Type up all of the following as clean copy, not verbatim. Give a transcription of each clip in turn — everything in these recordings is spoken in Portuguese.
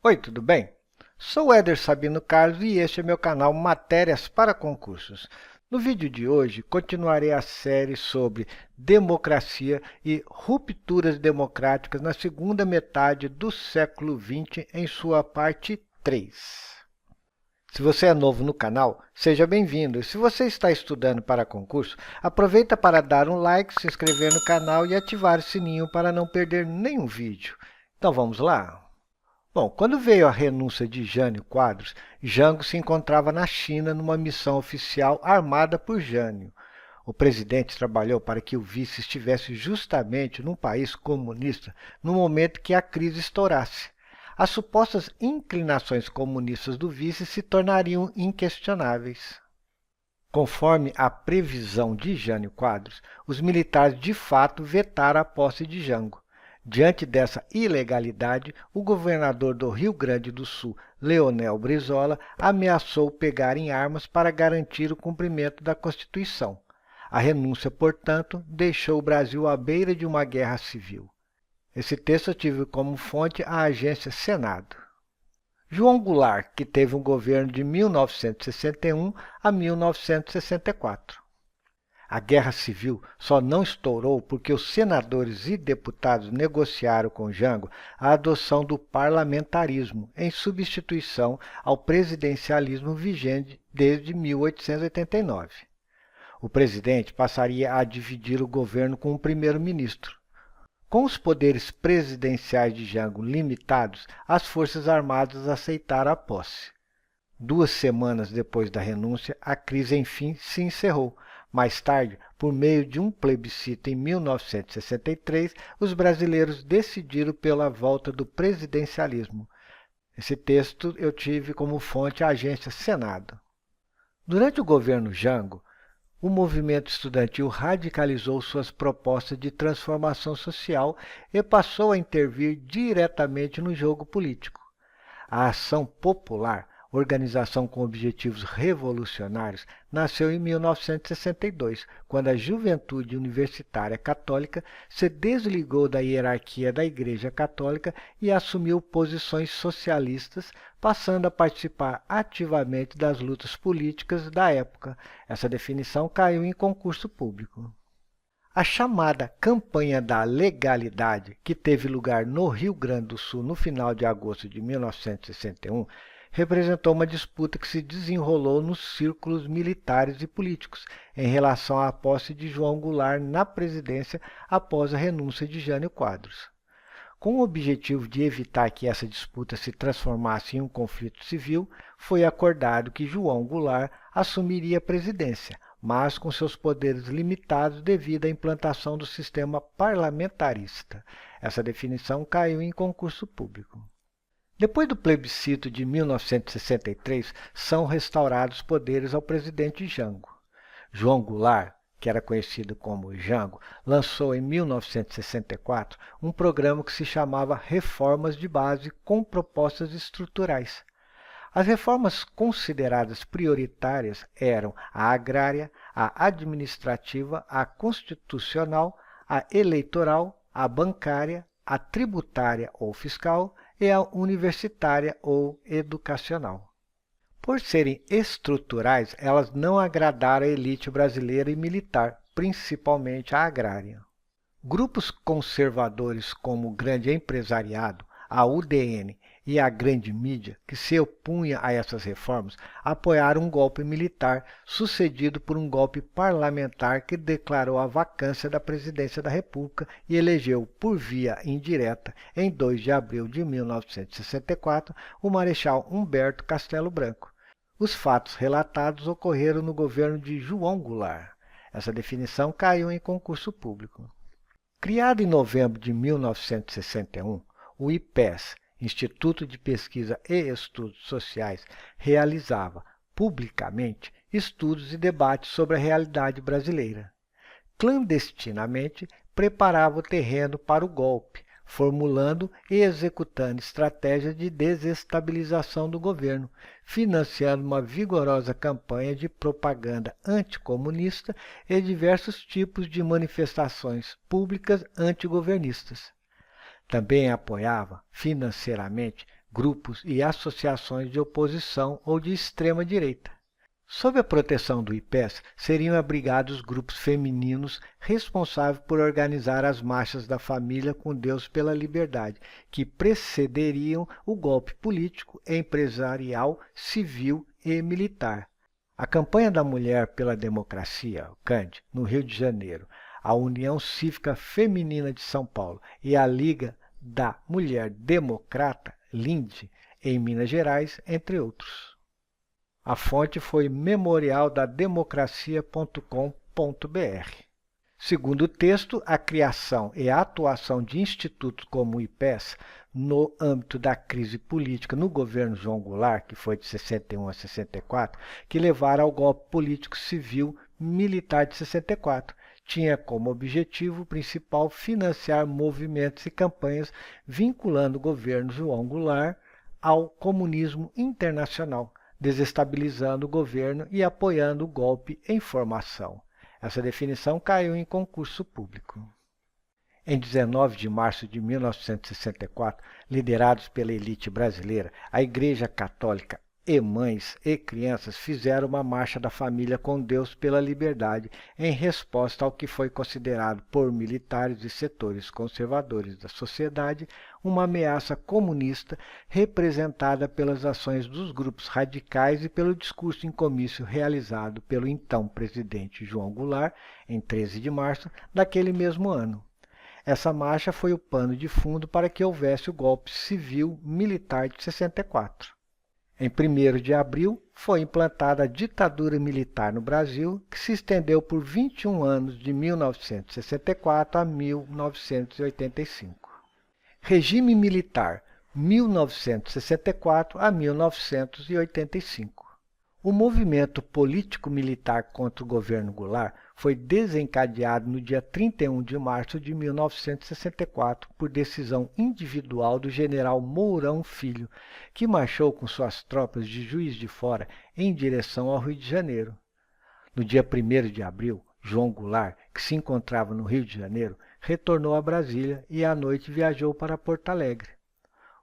Oi, tudo bem? Sou Éder Sabino Carlos e este é meu canal Matérias para Concursos. No vídeo de hoje, continuarei a série sobre democracia e rupturas democráticas na segunda metade do século XX, em sua parte 3. Se você é novo no canal, seja bem-vindo. E se você está estudando para concurso, aproveita para dar um like, se inscrever no canal e ativar o sininho para não perder nenhum vídeo. Então vamos lá? Bom, quando veio a renúncia de Jânio Quadros, Jango se encontrava na China numa missão oficial armada por Jânio. O presidente trabalhou para que o vice estivesse justamente num país comunista no momento que a crise estourasse. As supostas inclinações comunistas do vice se tornariam inquestionáveis. Conforme a previsão de Jânio Quadros, os militares de fato vetaram a posse de Jango. Diante dessa ilegalidade, o governador do Rio Grande do Sul, Leonel Brizola, ameaçou pegar em armas para garantir o cumprimento da Constituição. A renúncia, portanto, deixou o Brasil à beira de uma guerra civil. Esse texto eu tive como fonte a agência Senado. João Goulart, que teve um governo de 1961 a 1964. A Guerra Civil só não estourou porque os senadores e deputados negociaram com Jango a adoção do parlamentarismo, em substituição ao presidencialismo vigente desde 1889. O presidente passaria a dividir o governo com o primeiro-ministro. Com os poderes presidenciais de Jango limitados, as Forças Armadas aceitaram a posse. 2 semanas depois da renúncia, a crise enfim se encerrou. Mais tarde, por meio de um plebiscito em 1963, os brasileiros decidiram pela volta do presidencialismo. Esse texto eu tive como fonte a agência Senado. Durante o governo Jango, o movimento estudantil radicalizou suas propostas de transformação social e passou a intervir diretamente no jogo político. A Ação Popular, organização com objetivos revolucionários, nasceu em 1962, quando a juventude universitária católica se desligou da hierarquia da Igreja Católica e assumiu posições socialistas, passando a participar ativamente das lutas políticas da época. Essa definição caiu em concurso público. A chamada Campanha da Legalidade, que teve lugar no Rio Grande do Sul no final de agosto de 1961, representou uma disputa que se desenrolou nos círculos militares e políticos em relação à posse de João Goulart na presidência após a renúncia de Jânio Quadros. Com o objetivo de evitar que essa disputa se transformasse em um conflito civil, foi acordado que João Goulart assumiria a presidência, mas com seus poderes limitados devido à implantação do sistema parlamentarista. Essa definição caiu em concurso público. Depois do plebiscito de 1963, são restaurados poderes ao presidente Jango. João Goulart, que era conhecido como Jango, lançou em 1964 um programa que se chamava Reformas de Base com propostas estruturais. As reformas consideradas prioritárias eram a agrária, a administrativa, a constitucional, a eleitoral, a bancária, a tributária ou fiscal e a universitária ou educacional. Por serem estruturais, elas não agradaram a elite brasileira e militar, principalmente a agrária. Grupos conservadores como o Grande Empresariado, a UDN e a grande mídia, que se opunha a essas reformas, apoiaram um golpe militar, sucedido por um golpe parlamentar que declarou a vacância da presidência da República e elegeu, por via indireta, em 2 de abril de 1964, o Marechal Humberto Castelo Branco. Os fatos relatados ocorreram no governo de João Goulart. Essa definição caiu em concurso público. Criado em novembro de 1961, o IPES, Instituto de Pesquisa e Estudos Sociais, realizava, publicamente, estudos e debates sobre a realidade brasileira. Clandestinamente, preparava o terreno para o golpe, formulando e executando estratégias de desestabilização do governo, financiando uma vigorosa campanha de propaganda anticomunista e diversos tipos de manifestações públicas antigovernistas. Também apoiava financeiramente grupos e associações de oposição ou de extrema-direita. Sob a proteção do IPES, seriam abrigados grupos femininos responsáveis por organizar as marchas da família com Deus pela liberdade, que precederiam o golpe político, empresarial, civil e militar. A Campanha da Mulher pela Democracia, CAND, no Rio de Janeiro, a União Cívica Feminina de São Paulo e a Liga da Mulher Democrata, LIND, em Minas Gerais, entre outros. A fonte foi memorialdademocracia.com.br. Segundo o texto, a criação e a atuação de institutos como o IPES no âmbito da crise política no governo João Goulart, que foi de 61 a 64, que levaram ao golpe político civil militar de 64, tinha como objetivo principal financiar movimentos e campanhas vinculando o governo João Goulart ao comunismo internacional, desestabilizando o governo e apoiando o golpe em formação. Essa definição caiu em concurso público. Em 19 de março de 1964, liderados pela elite brasileira, a Igreja Católica e mães e crianças fizeram uma marcha da família com Deus pela liberdade em resposta ao que foi considerado por militares e setores conservadores da sociedade uma ameaça comunista representada pelas ações dos grupos radicais e pelo discurso em comício realizado pelo então presidente João Goulart em 13 de março daquele mesmo ano. Essa marcha foi o pano de fundo para que houvesse o golpe civil-militar de 64. Em 1º de abril, foi implantada a ditadura militar no Brasil, que se estendeu por 21 anos, de 1964 a 1985. Regime militar, 1964 a 1985. O movimento político-militar contra o governo Goulart foi desencadeado no dia 31 de março de 1964 por decisão individual do general Mourão Filho, que marchou com suas tropas de Juiz de Fora em direção ao Rio de Janeiro. No dia 1º de abril, João Goulart, que se encontrava no Rio de Janeiro, retornou a Brasília e à noite viajou para Porto Alegre.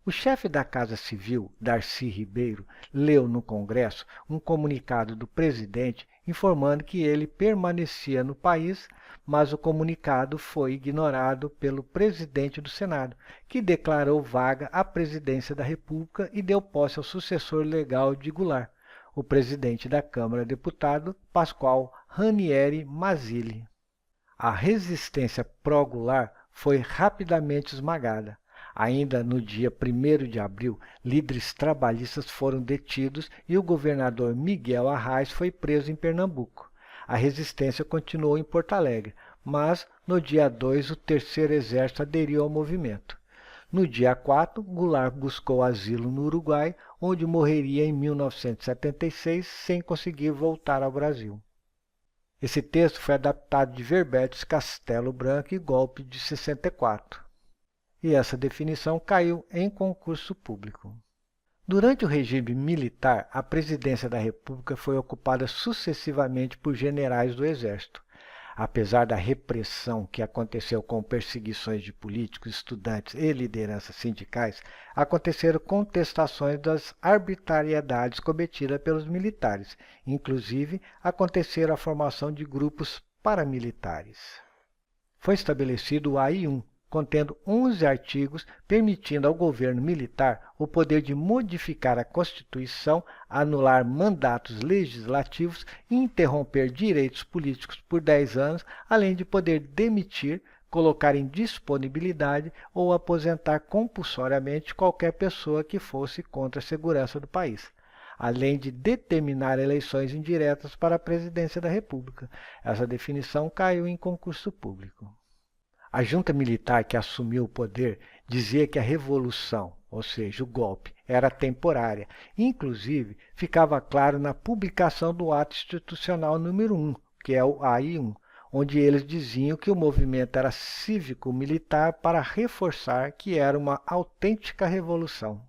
O chefe da Casa Civil, Darcy Ribeiro, leu no Congresso um comunicado do presidente informando que ele permanecia no país, mas o comunicado foi ignorado pelo presidente do Senado, que declarou vaga a presidência da República e deu posse ao sucessor legal de Goulart, o presidente da Câmara Deputado, Pascoal Ranieri Mazzilli. A resistência pró-Goulart foi rapidamente esmagada. Ainda no dia 1º de abril, líderes trabalhistas foram detidos e o governador Miguel Arraes foi preso em Pernambuco. A resistência continuou em Porto Alegre, mas no dia 2 o Terceiro Exército aderiu ao movimento. No dia 4, Goulart buscou asilo no Uruguai, onde morreria em 1976 sem conseguir voltar ao Brasil. Esse texto foi adaptado de Verbetes Castelo Branco e Golpe de 64. E essa definição caiu em concurso público. Durante o regime militar, a presidência da República foi ocupada sucessivamente por generais do Exército. Apesar da repressão que aconteceu com perseguições de políticos, estudantes e lideranças sindicais, aconteceram contestações das arbitrariedades cometidas pelos militares. Inclusive, aconteceram a formação de grupos paramilitares. Foi estabelecido o AI-1, contendo 11 artigos, permitindo ao governo militar o poder de modificar a Constituição, anular mandatos legislativos e interromper direitos políticos por 10 anos, além de poder demitir, colocar em disponibilidade ou aposentar compulsoriamente qualquer pessoa que fosse contra a segurança do país, além de determinar eleições indiretas para a presidência da República. Essa definição caiu em concurso público. A junta militar que assumiu o poder dizia que a revolução, ou seja, o golpe, era temporária. Inclusive, ficava claro na publicação do Ato Institucional número 1, que é o AI-1, onde eles diziam que o movimento era cívico-militar para reforçar que era uma autêntica revolução.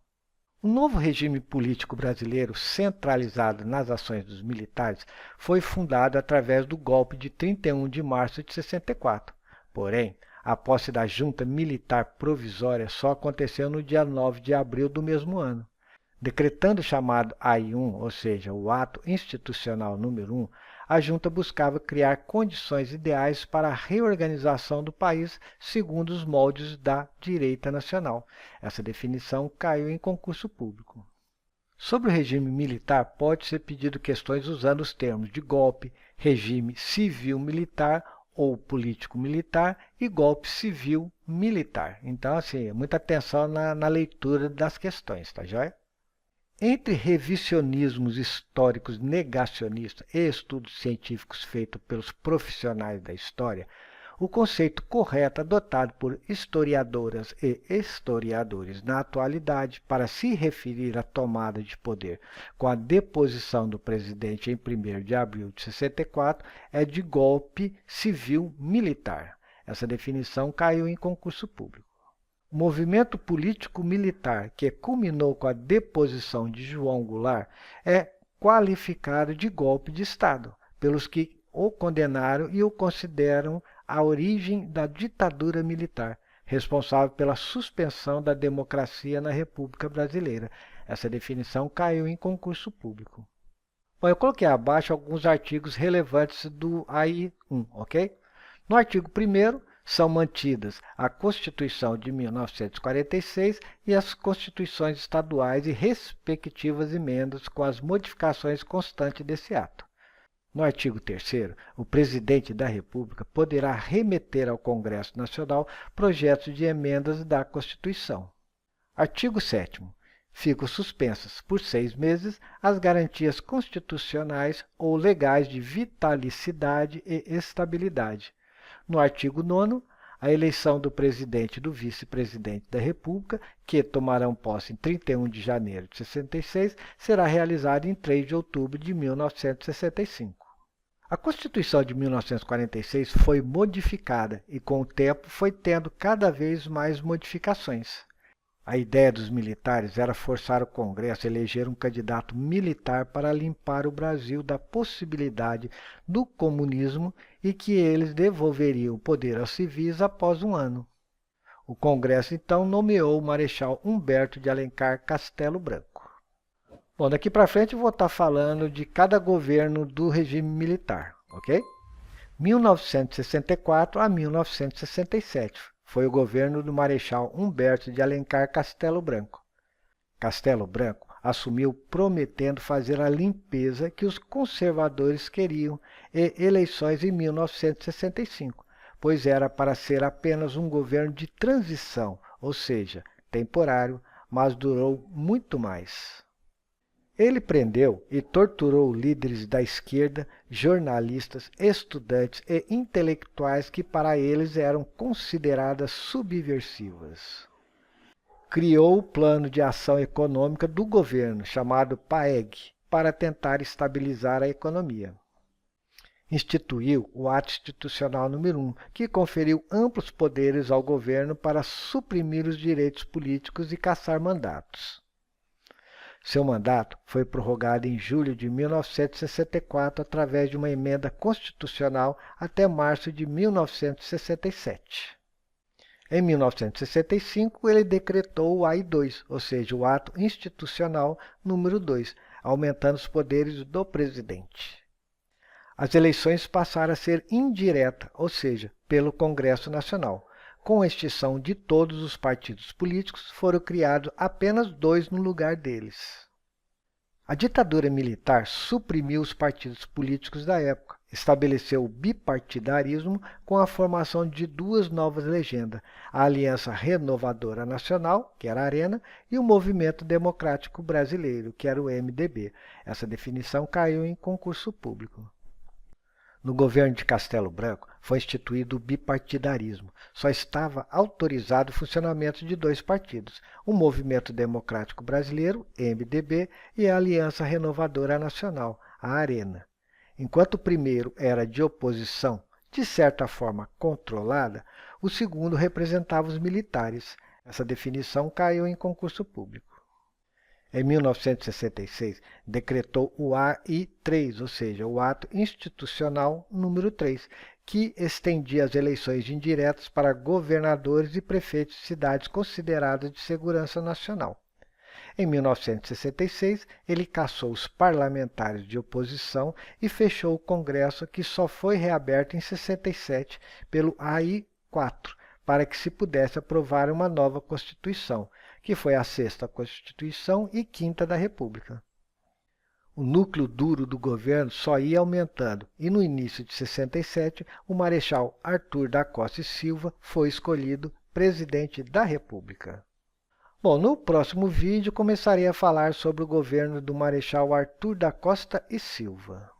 O novo regime político brasileiro, centralizado nas ações dos militares, foi fundado através do golpe de 31 de março de 64. Porém, A posse da junta militar provisória só aconteceu no dia 9 de abril do mesmo ano. Decretando o chamado AI-1, ou seja, o Ato Institucional número 1, a junta buscava criar condições ideais para a reorganização do país segundo os moldes da direita nacional. Essa definição caiu em concurso público. Sobre o regime militar, pode ser pedido questões usando os termos de golpe, regime civil-militar ou político-militar e golpe civil-militar. Então, assim, muita atenção na leitura das questões, tá joia? Entre revisionismos históricos negacionistas e estudos científicos feitos pelos profissionais da história, o conceito correto adotado por historiadoras e historiadores na atualidade para se referir à tomada de poder com a deposição do presidente em 1º de abril de 64 é de golpe civil-militar. Essa definição caiu em concurso público. O movimento político-militar que culminou com a deposição de João Goulart é qualificado de golpe de Estado, pelos que o condenaram e o consideram a origem da ditadura militar, responsável pela suspensão da democracia na República Brasileira. Essa definição caiu em concurso público. Bom, eu coloquei abaixo alguns artigos relevantes do AI-1, ok? No artigo 1º, são mantidas a Constituição de 1946 e as Constituições estaduais e respectivas emendas com as modificações constantes desse ato. No artigo 3º, o Presidente da República poderá remeter ao Congresso Nacional projetos de emendas da Constituição. Artigo 7º. Ficam suspensas por 6 meses as garantias constitucionais ou legais de vitalicidade e estabilidade. No artigo 9º, a eleição do presidente e do vice-presidente da República, que tomarão posse em 31 de janeiro de 66, será realizada em 3 de outubro de 1965. A Constituição de 1946 foi modificada e, com o tempo, foi tendo cada vez mais modificações. A ideia dos militares era forçar o Congresso a eleger um candidato militar para limpar o Brasil da possibilidade do comunismo e que eles devolveriam o poder aos civis após um ano. O Congresso, então, nomeou o Marechal Humberto de Alencar Castelo Branco. Bom, daqui para frente eu vou estar falando de cada governo do regime militar, ok? 1964 a 1967. Foi o governo do Marechal Humberto de Alencar Castelo Branco. Castelo Branco assumiu prometendo fazer a limpeza que os conservadores queriam e eleições em 1965, pois era para ser apenas um governo de transição, ou seja, temporário, mas durou muito mais. Ele prendeu e torturou líderes da esquerda, jornalistas, estudantes e intelectuais que para eles eram consideradas subversivas. Criou o Plano de Ação Econômica do governo, chamado PAEG, para tentar estabilizar a economia. Instituiu o Ato Institucional número 1, que conferiu amplos poderes ao governo para suprimir os direitos políticos e cassar mandatos. Seu mandato foi prorrogado em julho de 1964 através de uma emenda constitucional até março de 1967. Em 1965, ele decretou o AI-2, ou seja, o Ato Institucional número 2, aumentando os poderes do presidente. As eleições passaram a ser indiretas, ou seja, pelo Congresso Nacional. Com exceção de todos os partidos políticos, foram criados apenas 2 no lugar deles. A ditadura militar suprimiu os partidos políticos da época, estabeleceu o bipartidarismo com a formação de 2 novas legendas, a Aliança Renovadora Nacional, que era a Arena, e o Movimento Democrático Brasileiro, que era o MDB. Essa definição caiu em concurso público. No governo de Castelo Branco, foi instituído o bipartidarismo. Só estava autorizado o funcionamento de 2 partidos, o Movimento Democrático Brasileiro, MDB, e a Aliança Renovadora Nacional, a Arena. Enquanto o primeiro era de oposição, de certa forma controlada, o segundo representava os militares. Essa definição caiu em concurso público. Em 1966, decretou o AI-3, ou seja, o Ato Institucional número 3, que estendia as eleições indiretas para governadores e prefeitos de cidades consideradas de segurança nacional. Em 1966, ele cassou os parlamentares de oposição e fechou o Congresso, que só foi reaberto em 67 pelo AI-4, para que se pudesse aprovar uma nova Constituição, que foi a sexta Constituição e quinta da República. O núcleo duro do governo só ia aumentando e no início de 67, o Marechal Arthur da Costa e Silva foi escolhido presidente da República. Bom, no próximo vídeo começarei a falar sobre o governo do Marechal Arthur da Costa e Silva.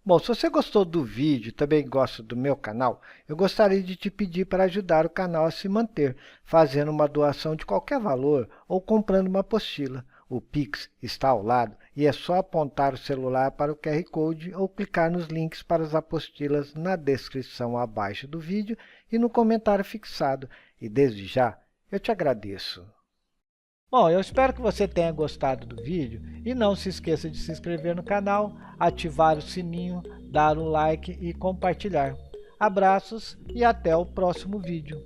Bom, se você gostou do vídeo e também gosta do meu canal, eu gostaria de te pedir para ajudar o canal a se manter, fazendo uma doação de qualquer valor ou comprando uma apostila. O Pix está ao lado e é só apontar o celular para o QR Code ou clicar nos links para as apostilas na descrição abaixo do vídeo e no comentário fixado. E desde já, eu te agradeço. Bom, eu espero que você tenha gostado do vídeo e não se esqueça de se inscrever no canal, ativar o sininho, dar um like e compartilhar. Abraços e até o próximo vídeo.